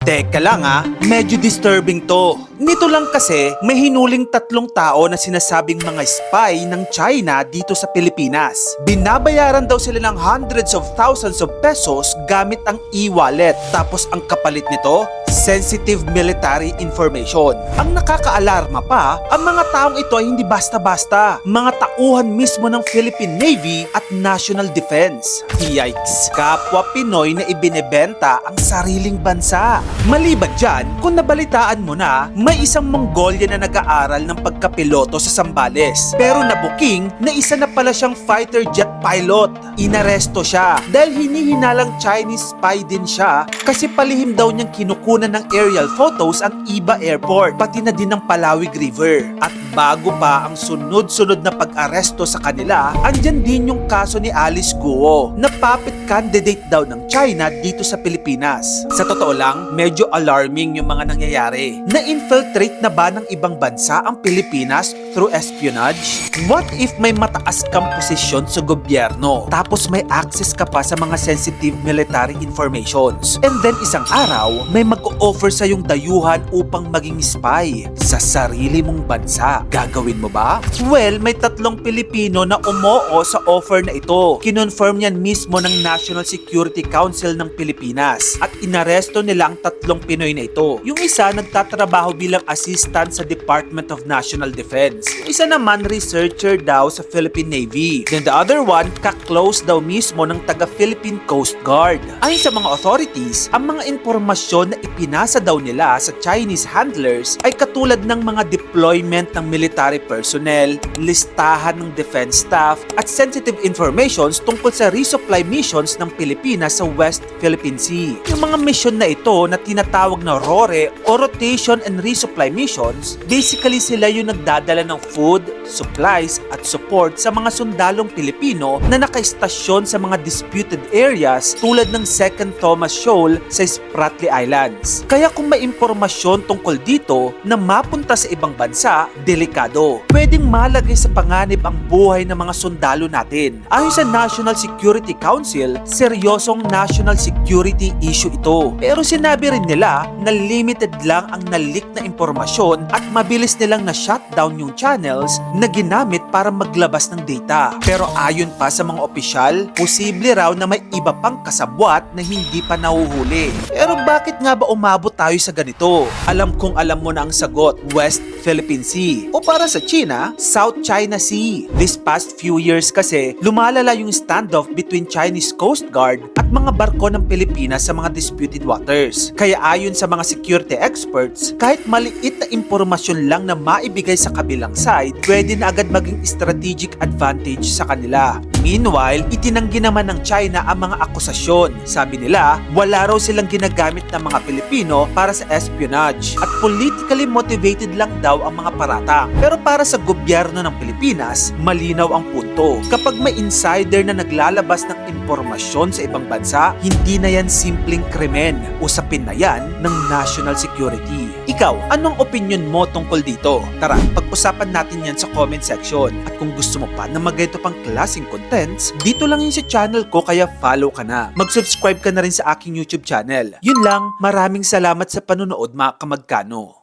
Teka lang medyo disturbing to. Nito lang kasi may hinuling 3 tao na sinasabing mga spy ng China dito sa Pilipinas. Binabayaran daw sila ng hundreds of thousands of pesos gamit ang e-wallet. Tapos ang kapalit nito, sensitive military information. Ang nakakaalarma pa, ang mga taong ito ay hindi basta-basta. Mga tauhan mismo ng Philippine Navy at National Defense. Yikes! Kapwa Pinoy na ibinebenta ang sariling bansa. Maliban dyan, kung nabalitaan mo na, may isang Mongolian na nag-aaral ng pagkapiloto sa Zambales. Pero nabuking na isa na pala siyang fighter jet pilot. Inaresto siya dahil hinihinalang Chinese spy din siya kasi palihim daw niyang kinukunan ng aerial photos ang Iba Airport, pati na din ng Palawig River. At bago pa ang sunod-sunod na pag-aresto sa kanila, andyan din yung kaso ni Alice Guo na puppet candidate daw ng China dito sa Pilipinas. Sa totoo lang, medyo alarming yung mga nangyayari. Na-infiltrate na ba ng ibang bansa ang Pilipinas through espionage? What if may mataas kang posisyon sa gobyerno tapos may access ka pa sa mga sensitive military informations? And then isang araw, may mag-o-offer sa yung dayuhan upang maging spy sa sarili mong bansa. Gagawin mo ba? Well, may 3 Pilipino na umoo sa offer na ito. Kinonfirm yan mismo ng National Security Council ng Pilipinas at inaresto nila ang 3 Pinoy na ito. Yung isa nagtatrabaho bilang assistant sa Department of National Defense. Yung isa naman researcher daw sa Philippine Navy. Then the other one, ka-close daw mismo ng taga-Philippine Coast Guard. Ayon sa mga authorities, ang mga impormasyon na ipinasa daw nila sa Chinese handlers ay katulad ng mga deployment ng military personnel, listahan ng defense staff, at sensitive informations tungkol sa resupply missions ng Pilipinas sa West Philippine Sea. Yung mga mission na ito na tinatawag na RORE o Rotation and Resupply Missions, basically sila yung nagdadala ng food, supplies at support sa mga sundalong Pilipino na nakaistasyon sa mga disputed areas tulad ng Second Thomas Shoal sa Spratly Islands. Kaya kung may impormasyon tungkol dito na mapunta sa ibang bansa, delikado. Pwedeng malagay sa panganib ang buhay ng mga sundalo natin. Ayon sa National Security Council, seryosong national security issue ito. Pero sinabi rin nila na limited lang ang nalik na impormasyon at mabilis nilang na-shutdown yung channels na ginamit para maglabas ng data. Pero ayon pa sa mga opisyal, posible raw na may iba pang kasabwat na hindi pa nahuhuli. Pero bakit nga ba umabot tayo sa ganito? Alam kong alam mo na ang sagot, West Philippine Sea. O para sa China, South China Sea. This past few years kasi, lumalala yung standoff between Chinese Coast Guard at mga barko ng Pilipinas sa mga disputed waters. Kaya ayon sa mga security experts, kahit maliit na impormasyon lang na maibigay sa kabilang side, pwede na agad maging strategic advantage sa kanila. Meanwhile, itinanggi naman ng China ang mga akusasyon. Sabi nila, wala raw silang ginagamit ng mga Pilipino para sa espionage at politically motivated lang daw ang mga paratang. Pero para sa gobyerno ng Pilipinas, malinaw ang punto. Kapag may insider na naglalabas ng impormasyon sa ibang bansa, hindi na yan simpleng krimen. Usapin na yan ng national security. Ikaw, anong opinion mo tungkol dito? Tara, pag-usapan natin yan sa comment section. At kung gusto mo pa na magayto pang klaseng contents, dito lang yun sa channel ko kaya follow ka na. Mag-subscribe ka na rin sa aking YouTube channel. Yun lang, maraming salamat sa panonood mga kamagkano.